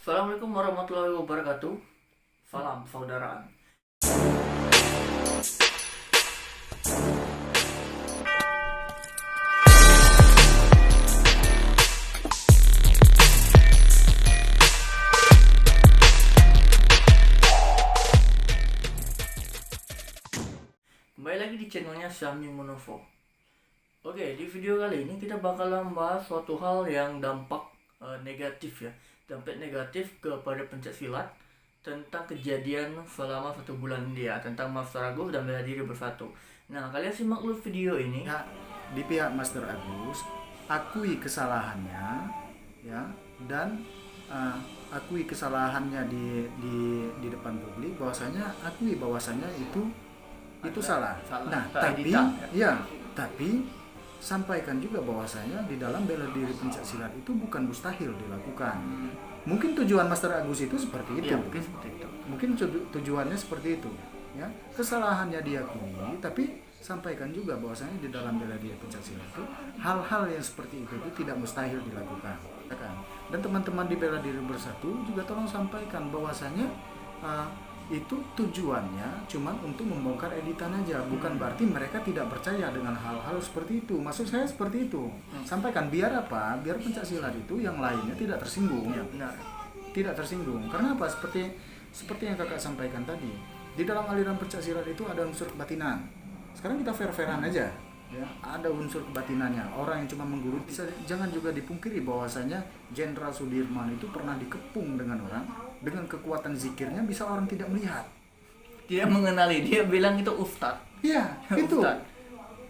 Assalamualaikum warahmatullahi wabarakatuh. Salam saudaraan. Kembali lagi di channelnya Syahmi Monovo. Oke, di video kali ini kita bakalan membahas suatu hal yang dampak negatif ya. Dampak negatif kepada pencaksilat tentang kejadian selama 1 bulan dia, tentang Master Agus dan bela diri bersatu. Nah, kalian simak dulu video ini. Ya, di pihak Master Agus akui kesalahannya, ya, dan akui kesalahannya di depan publik, akui bahwasanya itu salah. Nah, tapi tapi sampaikan juga bahwasanya di dalam bela diri pencaksilat itu bukan mustahil dilakukan. Mungkin tujuan Master Agus itu seperti itu. Ya, mungkin seperti itu. Mungkin tujuannya seperti itu, ya. Kesalahannya diakui, tapi sampaikan juga bahwasanya di dalam bela diri pencaksilat itu hal-hal yang seperti itu tidak mustahil dilakukan, kan? Dan teman-teman di bela diri bersatu juga tolong sampaikan bahwasanya itu tujuannya cuma untuk membongkar editan aja, bukan berarti mereka tidak percaya dengan hal-hal seperti itu. Maksud saya seperti itu. Sampaikan biar apa? Biar pencaksilat itu yang lainnya tidak tersinggung. Ya, benar. Tidak tersinggung. Karena apa? Seperti yang kakak sampaikan tadi. Di dalam aliran pencaksilat itu ada unsur kebatinan. Sekarang kita fair-fairan aja. Ya, ada unsur kebatinannya. Orang yang cuma menggurui, jangan juga dipungkiri bahwasanya Jenderal Sudirman itu pernah dikepung dengan orang, dengan kekuatan zikirnya bisa orang tidak melihat. Dia mengenali, dia bilang itu ustad. Iya, itu. Ustad.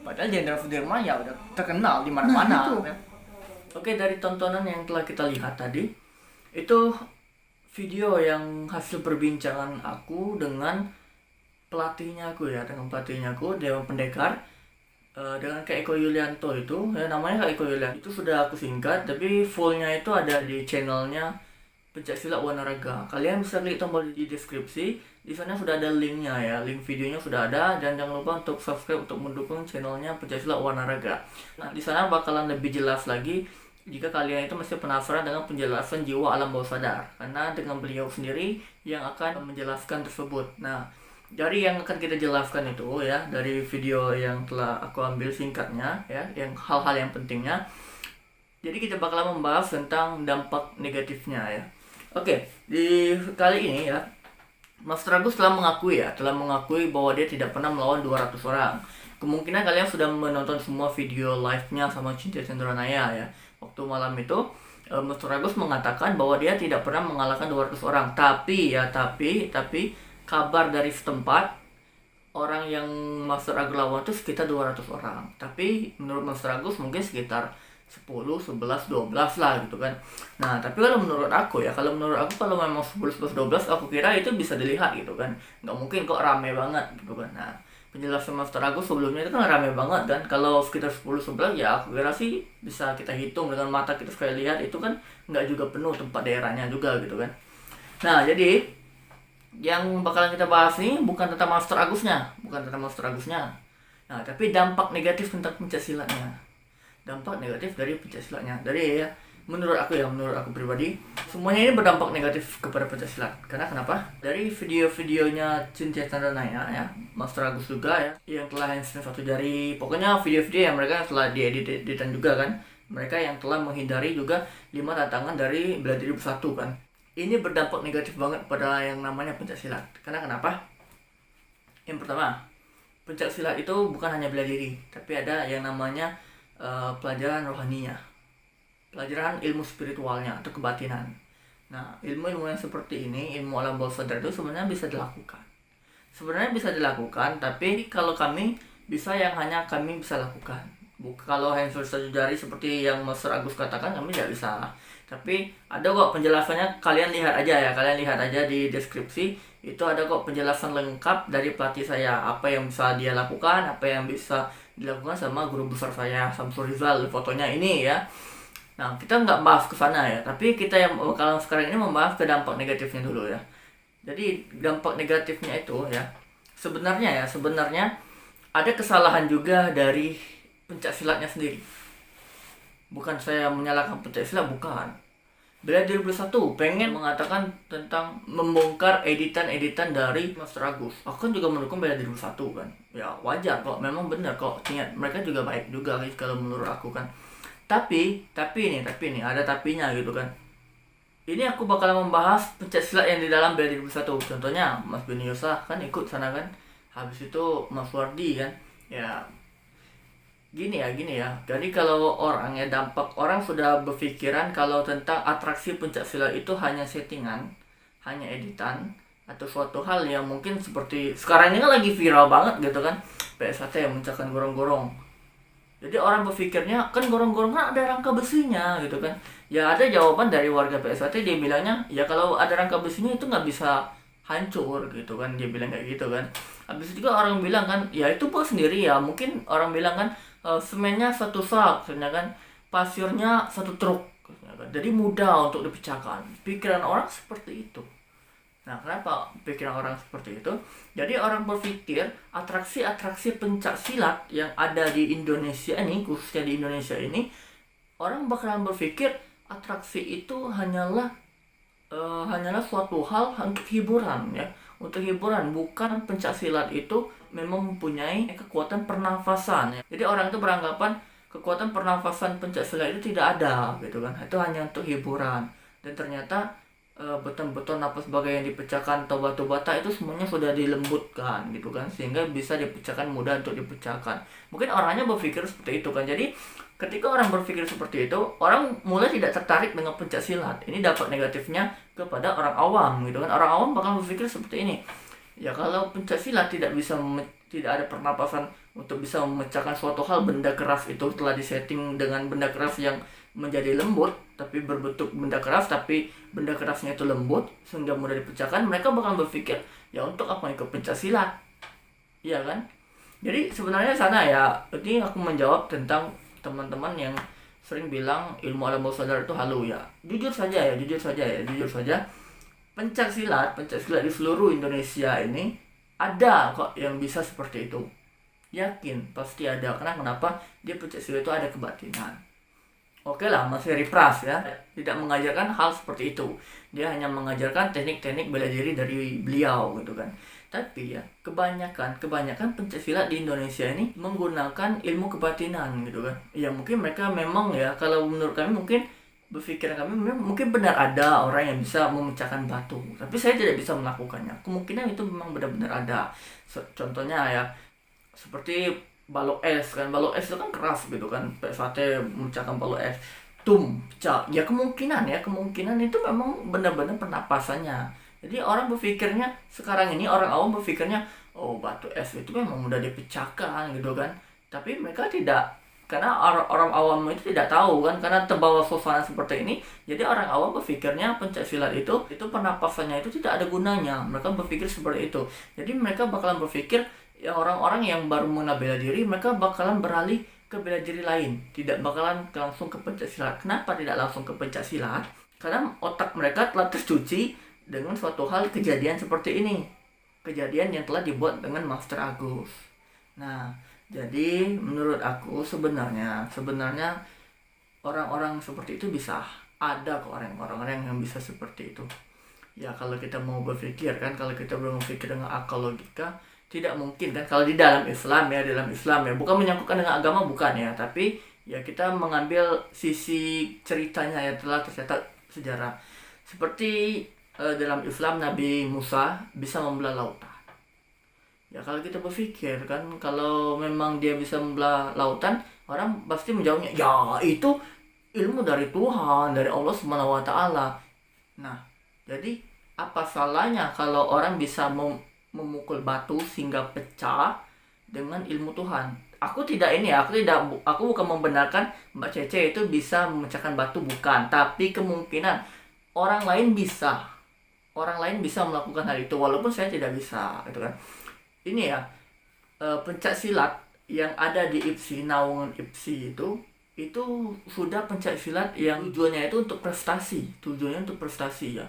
Padahal Jenderal Sudirman ya udah terkenal di mana-mana. Nah, ya. Oke, dari tontonan yang telah kita lihat tadi, itu video yang hasil perbincangan aku dengan pelatihnya aku, Dewan Pendekar, dengan Kak Eko Yulianto itu, ya, namanya Kak Eko Yulianto. Itu sudah aku singkat, tapi fullnya itu ada di channelnya Pencaksilat Wanaraga. Kalian bisa klik tombol di deskripsi, di sana sudah ada linknya ya, link videonya sudah ada, dan jangan lupa untuk subscribe untuk mendukung channelnya Pencaksilat Wanaraga. Nah, di sana bakalan lebih jelas lagi jika kalian itu masih penasaran dengan penjelasan jiwa alam bawah sadar, karena dengan beliau sendiri yang akan menjelaskan tersebut. Nah, dari yang akan kita jelaskan itu ya, dari video yang telah aku ambil singkatnya ya, yang hal-hal yang pentingnya. Jadi kita bakalan membahas tentang dampak negatifnya ya. Oke, di kali ini ya, Master Agus telah mengakui bahwa dia tidak pernah melawan 200 orang. Kemungkinan kalian sudah menonton semua video live-nya sama Cinta Cendranaya ya. Waktu malam itu, Master Agus mengatakan bahwa dia tidak pernah mengalahkan 200 orang. Tapi kabar dari setempat, orang yang Master Agus lawan itu sekitar 200 orang. Tapi menurut Master Agus mungkin sekitar 10, 11, 12 lah gitu kan. Nah, tapi kalau menurut aku kalau memang 10, 11, 12 aku kira itu bisa dilihat gitu kan. Nggak mungkin kok rame banget gitu kan. Nah, penjelasan Master Agus sebelumnya itu kan rame banget kan. Kalau sekitar 10, 11 ya aku kira sih bisa kita hitung dengan mata kita sekali lihat, itu kan nggak juga penuh tempat daerahnya juga gitu kan. Nah, jadi yang bakalan kita bahas ini bukan tentang Master Agusnya. Nah, tapi dampak negatif tentang pencaksilatnya. Dampak negatif dari pencaksilatnya. Dari ya, menurut aku pribadi, semuanya ini berdampak negatif kepada pencaksilat. Karena kenapa? Dari video-videonya Cinta Cendranaya ya, Master Agus juga ya, yang telah handstand 1 jari. Pokoknya video-video yang mereka telah dieditan juga kan. Mereka yang telah menghindari juga 5 tantangan dari bela diri bersatu kan. Ini berdampak negatif banget pada yang namanya pencaksilat. Karena kenapa? Yang pertama, pencaksilat itu bukan hanya bela diri, tapi ada yang namanya pelajaran rohaninya, pelajaran ilmu spiritualnya atau kebatinan. Nah, ilmu-ilmu yang seperti ini, ilmu alam bawah sadar itu sebenarnya bisa dilakukan, tapi kalau kami bisa yang hanya kami bisa lakukan. Kalau handphone 1 jari seperti yang Master Agus katakan, kami tidak bisa. Tapi ada kok penjelasannya, kalian lihat aja di deskripsi, itu ada kok penjelasan lengkap dari pelatih saya, apa yang bisa dia lakukan, apa yang bisa dilakukan sama guru besar saya, Samsul Rizal, fotonya ini ya. Nah, kita nggak bahas ke sana ya, tapi kita yang bakalan sekarang ini membahas ke dampak negatifnya dulu ya. Jadi dampak negatifnya itu ya, sebenarnya ada kesalahan juga dari pencaksilatnya sendiri. Bukan saya menyalahkan pencaksilat, bukan. Bela Diri Bersatu pengen mengatakan tentang membongkar editan-editan dari Master Agus. Aku kan juga mendukung Bela Diri Bersatu kan. Ya wajar kok, memang benar kok. Ingat, mereka juga baik juga guys kalau menurut aku kan. Tapi ini ada tapinya gitu kan. Ini aku bakal membahas pencak silat yang di dalam Bela Diri Bersatu. Contohnya Mas Beni Yosah kan ikut sana kan. Habis itu Mas Wardi kan. Ya gini ya. Jadi kalau dampak orang sudah berpikiran kalau tentang atraksi pencak silat itu hanya settingan, hanya editan, atau suatu hal yang mungkin seperti sekarang ini kan lagi viral banget gitu kan, PSAT yang memecahkan gorong-gorong. Jadi orang berpikirnya kan gorong-gorong kan ada rangka besinya gitu kan. Ya ada jawaban dari warga PSAT, dia bilangnya ya kalau ada rangka besinya itu nggak bisa hancur gitu kan, dia bilang kayak gitu kan. Habis itu juga orang bilang kan ya itu buat sendiri ya, mungkin orang bilang kan semennya satu sak, kan pasirnya satu truk, jadi mudah untuk dipecahkan. Pikiran orang seperti itu. Nah, kenapa pikiran orang seperti itu? Jadi orang berpikir atraksi-atraksi pencak silat yang ada di Indonesia ini, khususnya di Indonesia ini, orang bakalan berpikir atraksi itu hanyalah suatu hal untuk hiburan ya, untuk hiburan. Bukan pencak silat itu memang mempunyai kekuatan pernafasan ya. Jadi orang itu beranggapan kekuatan pernafasan pencak silat itu tidak ada gitu kan, itu hanya untuk hiburan. Dan ternyata beton-beton apa sebagai yang dipecahkan atau batu bata itu semuanya sudah dilembutkan gitu kan, sehingga bisa dipecahkan, mudah untuk dipecahkan. Mungkin orangnya berpikir seperti itu kan. Jadi ketika orang berpikir seperti itu, orang mulai tidak tertarik dengan pencak silat. Ini dapat negatifnya kepada orang awam gitu kan. Orang awam bakal berpikir seperti ini. Ya kalau pencak silat tidak ada pernapasan untuk bisa memecahkan suatu hal, benda keras itu telah disetting dengan benda keras yang menjadi lembut tapi berbentuk benda keras, tapi benda kerasnya itu lembut sehingga mudah dipecahkan, mereka bakal berpikir ya untuk apa ikut pencak silat, iya kan? Jadi sebenarnya sana ya, ini aku menjawab tentang teman-teman yang sering bilang ilmu alam bawah sadar itu halu ya. Jujur saja, pencak silat di seluruh Indonesia ini ada kok yang bisa seperti itu. Yakin pasti ada, karena kenapa? Dia pencak silat itu ada kebatinan. Oke lah, Mas Ferry Pras ya tidak mengajarkan hal seperti itu. Dia hanya mengajarkan teknik-teknik bela diri dari beliau gitu kan. Tapi ya kebanyakan pencak silat di Indonesia ini menggunakan ilmu kebatinan gitu kan. Ya mungkin mereka memang ya, kalau menurut kami mungkin berpikiran kami mungkin benar ada orang yang bisa memecahkan batu, tapi saya tidak bisa melakukannya. Kemungkinan itu memang benar-benar ada. Contohnya ya seperti balok es kan, balok es itu kan keras gitu kan, PSAT memecahkan balok es pecah ya, kemungkinan itu memang benar-benar pernapasannya. Jadi orang berpikirnya sekarang ini, orang awam berpikirnya oh batu es itu memang mudah dipecahkan gitu kan, tapi mereka tidak, karena orang awam itu tidak tahu kan, karena terbawa suasana seperti ini. Jadi orang awam berpikirnya pencak silat itu pernapasannya itu tidak ada gunanya. Mereka berpikir seperti itu. Jadi mereka bakalan berpikir ya, orang-orang yang baru mengenal bela diri, mereka bakalan beralih ke bela diri lain, tidak bakalan langsung ke pencak silat. Kenapa tidak langsung ke pencak silat? Karena otak mereka telah tercuci dengan suatu hal, kejadian seperti ini, kejadian yang telah dibuat dengan Master Agus. Nah, jadi menurut aku sebenarnya orang-orang seperti itu bisa ada kok, orang-orang yang bisa seperti itu. Ya kalau kita mau berpikir kan, kalau kita belum berpikir dengan akal logika, tidak mungkin kan. Kalau di dalam Islam ya, bukan menyangkutkan dengan agama, bukan ya, tapi ya kita mengambil sisi ceritanya yang telah tercatat sejarah. Seperti dalam Islam Nabi Musa bisa membelah lautan. Ya kalau kita berpikir kan, kalau memang dia bisa membelah lautan, orang pasti menjawabnya ya itu ilmu dari Tuhan, dari Allah Subhanahu wa taala. Nah, jadi apa salahnya kalau orang bisa memukul batu sehingga pecah dengan ilmu Tuhan? Aku bukan membenarkan Mbak Cece itu bisa memecahkan batu, bukan, tapi kemungkinan orang lain bisa melakukan hal itu walaupun saya tidak bisa gitu kan. Ini ya pencak silat yang ada di IPSI, naungan IPSI itu sudah pencak silat yang tujuannya itu untuk prestasi ya.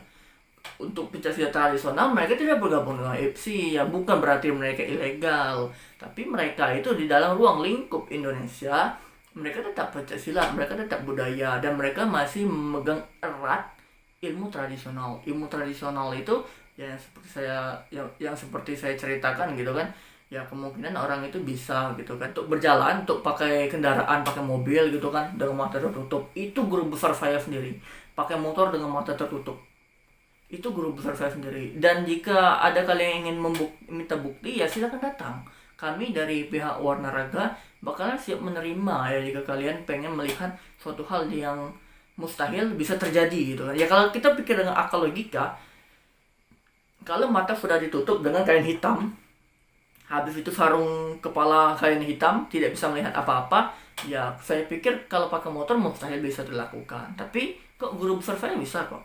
Untuk pencak silat tradisional mereka tidak bergabung dengan IPSI ya, bukan berarti mereka ilegal, tapi mereka itu di dalam ruang lingkup Indonesia, mereka tetap pencak silat, mereka tetap budaya, dan mereka masih memegang erat ilmu tradisional. Ilmu tradisional itu ya yang seperti saya ceritakan gitu kan. Ya kemungkinan orang itu bisa gitu kan untuk berjalan, untuk pakai kendaraan, pakai mobil gitu kan dengan mata tertutup. Itu guru besar saya sendiri. Pakai motor dengan mata tertutup. Itu guru besar saya sendiri. Dan jika ada kalian yang ingin minta bukti, ya silakan datang. Kami dari pihak Warna Raga bakalan siap menerima ya jika kalian pengen melihat suatu hal yang mustahil bisa terjadi gitu kan. Ya kalau kita pikir dengan akal logika, kalau mata sudah ditutup dengan kain hitam, habis itu sarung kepala kain hitam, tidak bisa melihat apa-apa, ya saya pikir kalau pakai motor mustahil bisa dilakukan. Tapi kok guru besar saya bisa kok.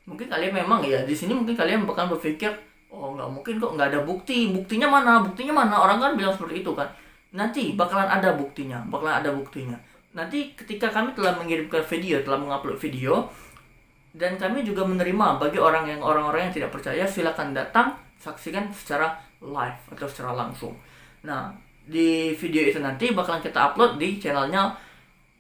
Mungkin kalian memang ya di sini mungkin kalian bakal berpikir, oh nggak mungkin kok, nggak ada buktinya mana, orang kan bilang seperti itu kan. Nanti bakalan ada buktinya. Nanti ketika kami telah mengirimkan video, telah mengupload video, dan kami juga menerima bagi orang-orang yang tidak percaya, silakan datang saksikan secara live atau secara langsung. Nah, di video itu nanti bakalan kita upload di channelnya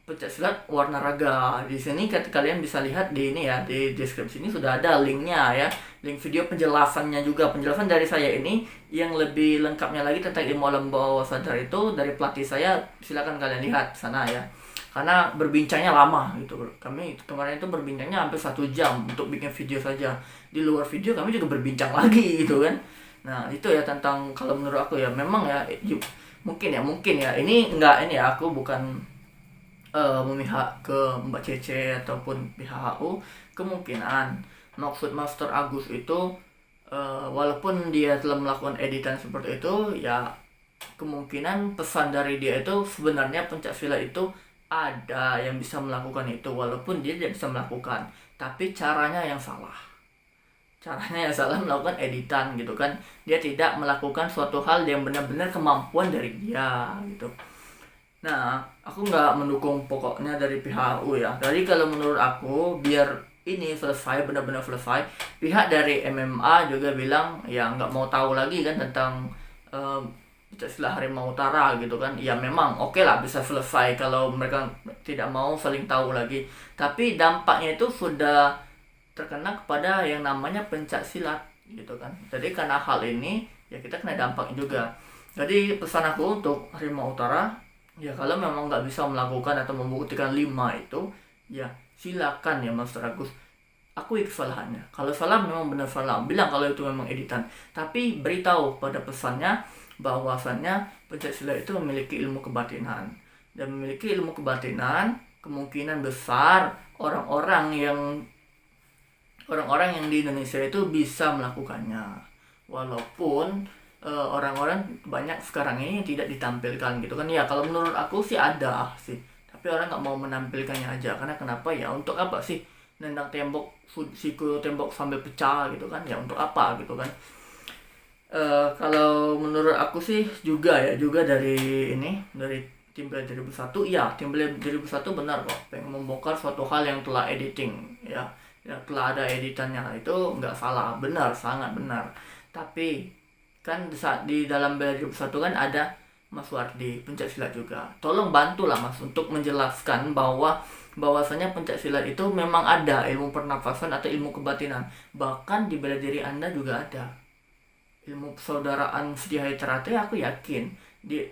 Pencaksilat Warna Raga. Di sini kalian bisa lihat di ini ya, di deskripsi ini sudah ada linknya ya, link video penjelasannya juga, penjelasan dari saya ini yang lebih lengkapnya lagi tentang ilmu alam bawah sadar itu dari pelatih saya. Silakan kalian lihat sana ya, karena berbincangnya lama gitu. Kami kemarin itu berbincangnya hampir 1 jam untuk bikin video saja. Di luar video kami juga berbincang lagi gitu kan. Nah itu ya tentang, kalau menurut aku ya memang ya mungkin ya ini aku bukan memihak ke Mbak Cece ataupun pihak HU. Kemungkinan maksud Master Agus itu walaupun dia telah melakukan editan seperti itu, ya kemungkinan pesan dari dia itu sebenarnya pencaksilat itu ada yang bisa melakukan itu, walaupun dia tidak bisa melakukan, tapi caranya yang salah melakukan editan gitu kan. Dia tidak melakukan suatu hal yang benar-benar kemampuan dari dia gitu. Nah, aku nggak mendukung pokoknya dari pihak HU ya. Jadi kalau menurut aku, biar ini selesai, benar-benar selesai, pihak dari MMA juga bilang ya nggak mau tahu lagi kan tentang Pencaksilat Harimau Utara gitu kan. Ya memang oke lah bisa selesai kalau mereka tidak mau saling tahu lagi. Tapi dampaknya itu sudah terkena kepada yang namanya pencaksilat gitu kan. Jadi karena hal ini ya kita kena dampak juga. Jadi pesan aku untuk Harimau Utara, ya kalau memang nggak bisa melakukan atau membuktikan 5 itu, ya silakan ya Master Agus, akui kesalahannya. Kalau salah memang benar salah, bilang kalau itu memang editan, tapi beritahu pada pesannya bahwasannya pencaksilat itu memiliki ilmu kebatinan, dan memiliki ilmu kebatinan kemungkinan besar orang-orang yang di Indonesia itu bisa melakukannya, walaupun orang-orang banyak sekarang ini tidak ditampilkan gitu kan. Ya kalau menurut aku sih ada sih, tapi orang nggak mau menampilkannya aja. Karena kenapa ya, untuk apa sih nendang tembok, siku tembok sampai pecah gitu kan, ya untuk apa gitu kan. Kalau menurut aku sih juga dari tim Bela 2001, ya tim Bela 2001 benar kok pengen membongkar suatu hal yang telah editing ya telah ada editannya, itu nggak salah, benar, sangat benar. Tapi kan di dalam Bela 2001 kan ada Mas Wardi pencaksilat juga. Tolong bantulah Mas untuk menjelaskan bahwasanya pencaksilat itu memang ada ilmu pernafasan atau ilmu kebatinan. Bahkan di bela diri Anda juga ada ilmu persaudaraan Setiahaya Teratai. Aku yakin di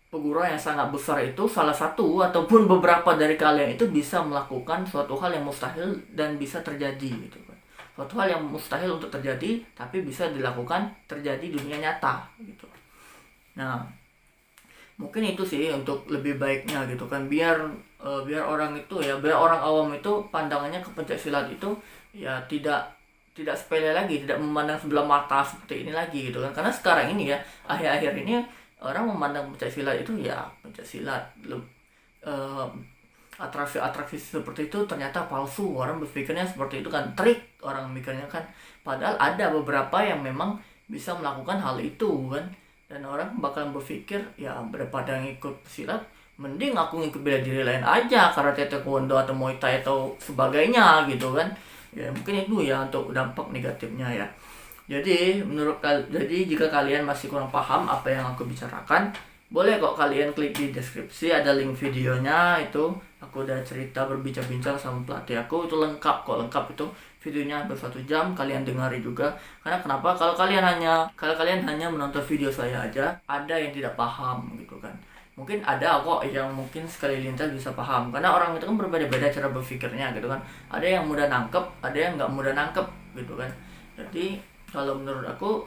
peguruan yang sangat besar itu salah satu ataupun beberapa dari kalian itu bisa melakukan suatu hal yang mustahil dan bisa terjadi gitu kan. Suatu hal yang mustahil untuk terjadi tapi bisa dilakukan terjadi di dunia nyata gitu. Nah, mungkin itu sih untuk lebih baiknya gitu kan, biar orang itu ya, biar orang awam itu pandangannya ke pencaksilat itu ya tidak sepele lagi, tidak memandang sebelah mata seperti ini lagi gitu kan. Karena sekarang ini ya, akhir-akhir ini orang memandang pencaksilat itu ya pencaksilat atraksi seperti itu ternyata palsu. Orang berpikirnya seperti itu kan, trik orang mikirnya kan, padahal ada beberapa yang memang bisa melakukan hal itu kan. Dan orang bakalan berpikir ya daripada ngikut silat, mending aku ngikut bela diri lain aja, karate, taekwondo atau muay thai atau sebagainya gitu kan. Ya mungkin itu ya untuk dampak negatifnya ya. Jadi jika kalian masih kurang paham apa yang aku bicarakan, Boleh kok kalian klik di deskripsi, ada link videonya. Itu aku udah cerita berbincang-bincang sama pelatih aku, itu lengkap kok, lengkap itu videonya hampir 1 jam. Kalian dengar juga, karena kenapa, kalau kalian hanya menonton video saya aja, ada yang tidak paham gitu kan. Mungkin ada kok yang mungkin sekali lintas bisa paham, karena orang itu kan berbeda-beda cara berpikirnya gitu kan. Ada yang mudah nangkep, ada yang nggak mudah nangkep gitu kan. Jadi kalau menurut aku,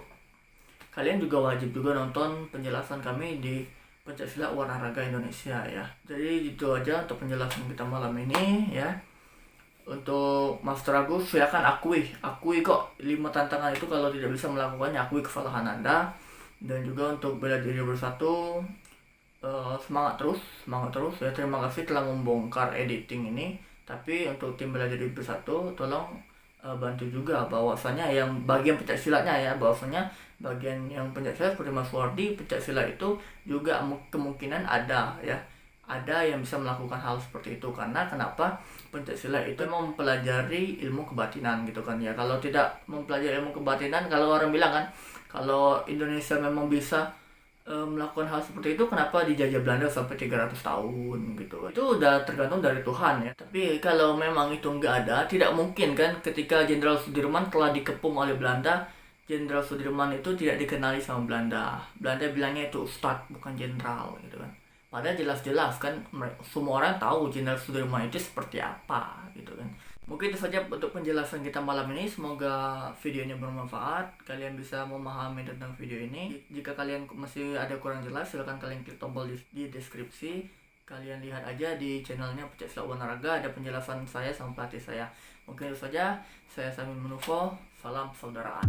kalian juga wajib juga nonton penjelasan kami di Pencaksilat Warnaraga Indonesia ya. Jadi itu aja untuk penjelasan kita malam ini ya. Untuk Master Agus, silakan akui kok 5 tantangan itu. Kalau tidak bisa melakukannya, akui kesalahan Anda. Dan juga untuk bela diri bersatu, semangat terus ya. Terima kasih telah membongkar editing ini. Tapi untuk tim bela diri bersatu, tolong bantu juga bahwasanya yang bagian pencaksilatnya ya, bahwasanya bagian yang pencaksilat seperti Mas Wardi, pencaksilat itu juga kemungkinan ada ya, ada yang bisa melakukan hal seperti itu. Karena kenapa, pencaksilat itu mempelajari ilmu kebatinan gitu kan ya. Kalau tidak mempelajari ilmu kebatinan, kalau orang bilang kan, kalau Indonesia memang bisa melakukan hal seperti itu, kenapa dijajah Belanda sampai 300 tahun gitu. Itu udah tergantung dari Tuhan ya. Tapi kalau memang itu nggak ada, tidak mungkin kan. Ketika Jenderal Sudirman telah dikepung oleh Belanda, Jenderal Sudirman itu tidak dikenali sama Belanda. Belanda bilangnya itu Ustadz, bukan Jenderal gitu kan. Padahal jelas-jelas kan semua orang tahu Jenderal Sudirman itu seperti apa gitu kan. Mungkin itu saja untuk penjelasan kita malam ini. Semoga videonya bermanfaat, kalian bisa memahami tentang video ini. Jika kalian masih ada kurang jelas, silahkan kalian klik tombol di deskripsi. Kalian lihat aja di channelnya Pencaksilat Warnaraga, ada penjelasan saya sama pelatih saya. Mungkin itu saja, saya Samin Menufo, salam persaudaraan.